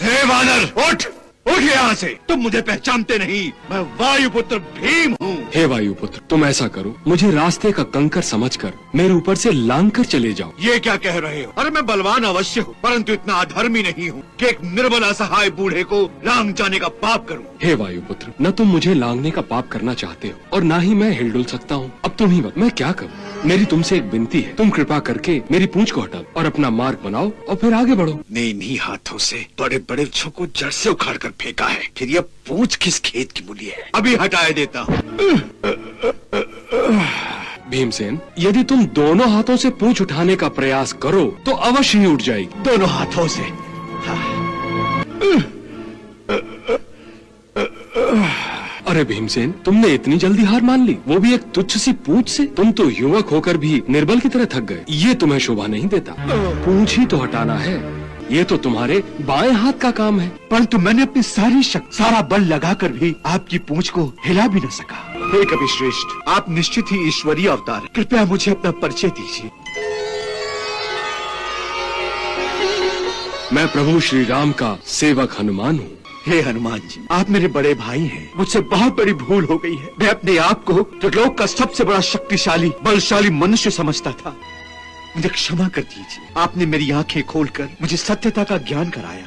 हे वानर, उठ उठ यहाँ से। तुम मुझे पहचानते नहीं, मैं वायुपुत्र भीम हूँ। हे वायुपुत्र, तुम ऐसा करो, मुझे रास्ते का कंकर समझकर मेरे ऊपर से लांग कर चले जाओ। ये क्या कह रहे हो? अरे मैं बलवान अवश्य हूँ, परंतु इतना अधर्मी नहीं हूँ कि एक निर्बल असहाय बूढ़े को लांग जाने का पाप करूँ। हे वायुपुत्र, न तुम मुझे लांगने का पाप करना चाहते हो और न ही मैं हिलडुल सकता हूँ। अब तुम ही बता, मैं क्या करूँ? मेरी तुमसे एक विनती है, तुम कृपा करके मेरी पूंछ को हटाओ और अपना मार्ग बनाओ और फिर आगे बढ़ो। ने इन्हीं हाथों से बड़े बड़े वृक्षों को जड़ से उखाड़ कर फेंका है, फिर यह पूंछ किस खेत की मूली है? अभी हटाए देता हूँ। भीमसेन, यदि तुम दोनों हाथों से पूंछ उठाने का प्रयास करो तो अवश्य ही उठ जाएगी। दोनों हाथों से? हाँ। अरे भीमसेन, तुमने इतनी जल्दी हार मान ली, वो भी एक तुच्छ सी पूंछ से? तुम तो युवक होकर भी निर्बल की तरह थक गए। ये तुम्हें शोभा नहीं देता। पूंछ ही तो हटाना है, ये तो तुम्हारे बाएं हाथ का काम है। परंतु मैंने अपनी सारी शक्ति, सारा बल लगाकर भी आपकी पूंछ को हिला भी न सका। हे कविश्रेष्ठ, आप निश्चित ही ईश्वरीय अवतार हैं। कृपया मुझे अपना परिचय दीजिए। मैं प्रभु श्री राम का सेवक हनुमान हूँ। हे हनुमान जी, आप मेरे बड़े भाई हैं। मुझसे बहुत बड़ी भूल हो गई है। मैं अपने आप को त्रिलोक का सबसे बड़ा शक्तिशाली बलशाली मनुष्य समझता था। मुझे क्षमा कर दीजिए। आपने मेरी आंखें खोलकर मुझे सत्यता का ज्ञान कराया।